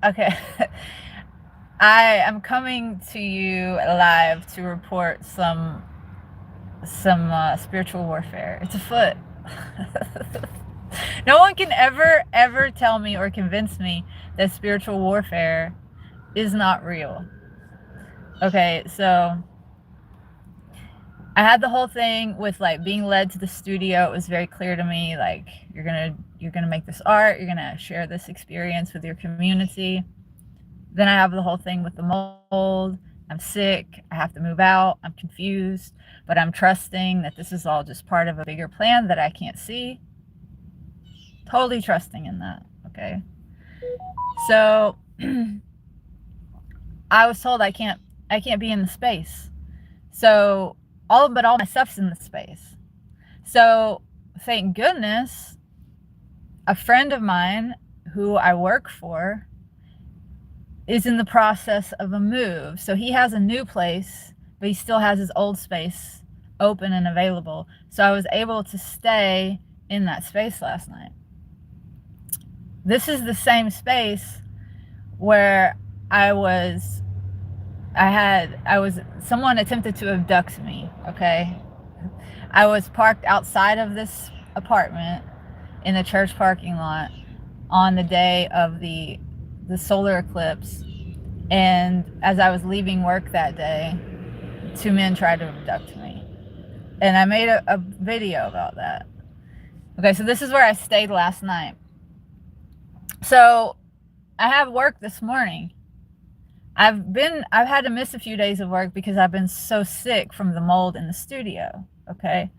Okay. I am coming to you live to report some spiritual warfare. It's afoot. No one can ever tell me or convince me that spiritual warfare is not real. Okay, so I had the whole thing with like being led to the studio. It was very clear to me, like, you're gonna make this art, you're gonna share this experience with your community. Then I have the whole thing with the mold. I'm sick, I have to move out, I'm confused, but I'm trusting that this is all just part of a bigger plan that I can't see. Totally trusting in that. Okay, so I was told I can't be in the space. So all my stuff's in the space. So thank goodness a friend of mine who I work for is in the process of a move. So he has a new place, but he still has his old space open and available. So I was able to stay in that space last night. This is the same space where someone attempted to abduct me, okay? I was parked outside of this apartment in the church parking lot on the day of the solar eclipse, and as I was leaving work that day, two men tried to abduct me, and I made a video about that. Okay, so this is where I stayed last night. So I have work this morning. I've had to miss a few days of work because I've been so sick from the mold in the studio. Okay,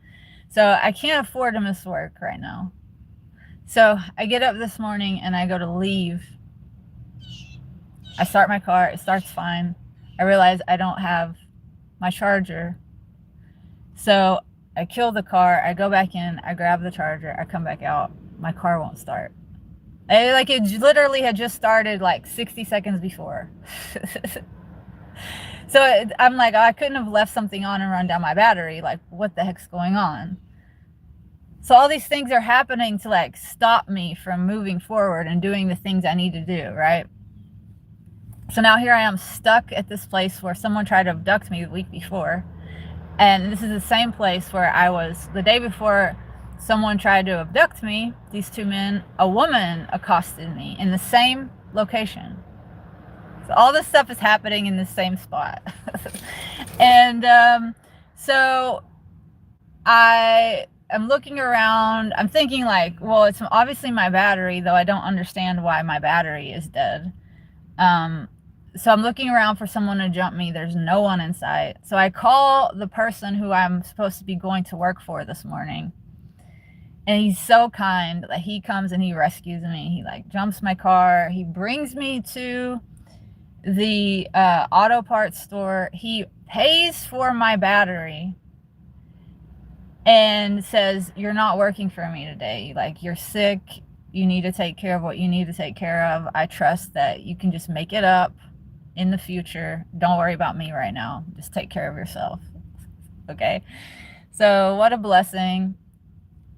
so I can't afford to miss work right now. So I get up this morning and I go to leave. I start my car, it starts fine. I realize I don't have my charger. So I kill the car, I go back in, I grab the charger, I come back out, my car won't start. It literally had just started like 60 seconds before. So I'm like, oh, I couldn't have left something on and run down my battery. Like, what the heck's going on? So all these things are happening to like stop me from moving forward and doing the things I need to do, right? So now here I am stuck at this place where someone tried to abduct me the week before. And this is the same place where I was the day before someone tried to abduct me. These two men, a woman accosted me in the same location. So all this stuff is happening in the same spot. And so I am looking around. I'm thinking like, well, it's obviously my battery, though I don't understand why my battery is dead. So I'm looking around for someone to jump me. There's no one in sight. So I call the person who I'm supposed to be going to work for this morning. And he's so kind that he comes and he rescues me. He like jumps my car. He brings me to the auto parts store. He pays for my battery and says, you're not working for me today. Like, you're sick. You need to take care of what you need to take care of. I trust that you can just make it up in the future. Don't worry about me right now. Just take care of yourself. Okay. So what a blessing.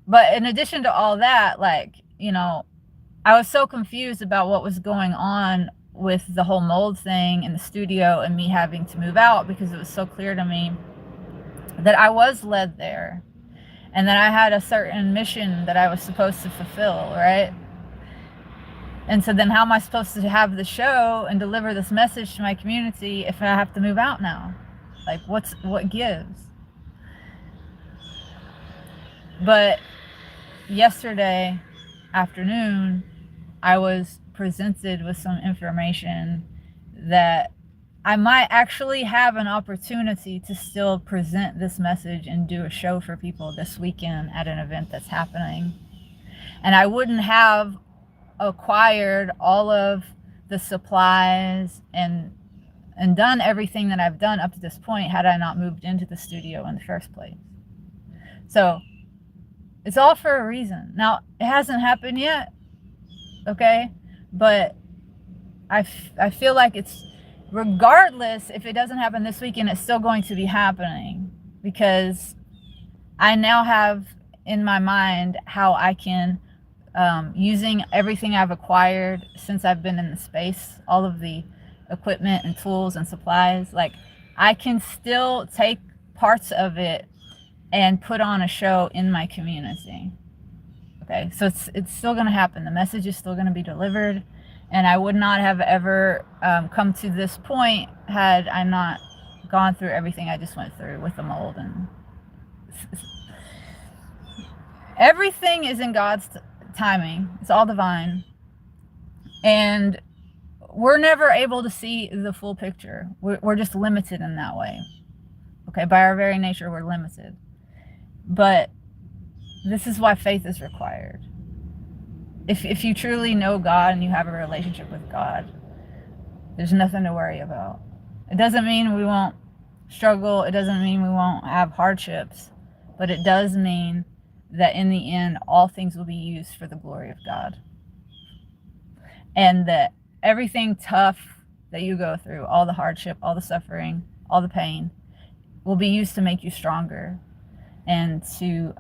But in addition to all that, like, you know, I was so confused about what was going on with the whole mold thing in the studio and me having to move out, because it was so clear to me that I was led there and that I had a certain mission that I was supposed to fulfill, right? And so then how am I supposed to have the show and deliver this message to my community if I have to move out now? Like, what gives? But yesterday afternoon, I was presented with some information that I might actually have an opportunity to still present this message and do a show for people this weekend at an event that's happening. And I wouldn't have acquired all of the supplies and done everything that I've done up to this point had I not moved into the studio in the first place. So it's all for a reason. Now, it hasn't happened yet, okay? But I feel like it's, regardless if it doesn't happen this weekend, it's still going to be happening, because I now have in my mind how I can using everything I've acquired since I've been in the space, all of the equipment and tools and supplies. Like, I can still take parts of it and put on a show in my community. Okay, so it's still going to happen. The message is still going to be delivered, and I would not have ever come to this point had I not gone through everything I just went through with the mold. And everything is in God's timing. It's all divine, and we're never able to see the full picture. We're just limited in that way. Okay, by our very nature, we're limited. But this is why faith is required. If you truly know God and you have a relationship with God, there's nothing to worry about. It doesn't mean we won't struggle. It doesn't mean we won't have hardships. But it does mean that in the end, all things will be used for the glory of God. And that everything tough that you go through, all the hardship, all the suffering, all the pain, will be used to make you stronger and to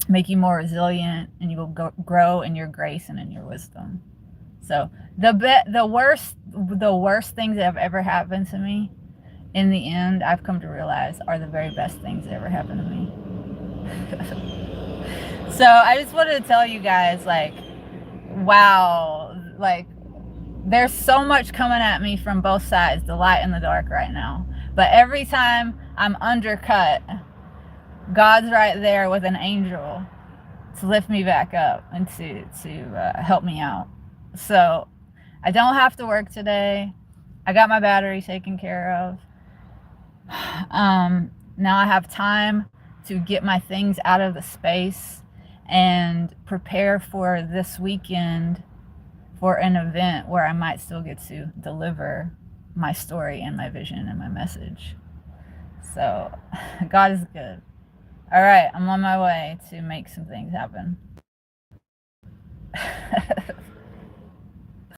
make you more resilient, and you will grow in your grace and in your wisdom. So the worst things that have ever happened to me, in the end, I've come to realize are the very best things that ever happened to me. So I just wanted to tell you guys, like, wow, like, there's so much coming at me from both sides, the light and the dark right now. But every time I'm undercut, God's right there with an angel to lift me back up and to help me out. So I don't have to work today. I got my battery taken care of. Now I have time to get my things out of the space and prepare for this weekend for an event where I might still get to deliver my story and my vision and my message. So God is good. All right, I'm on my way to make some things happen.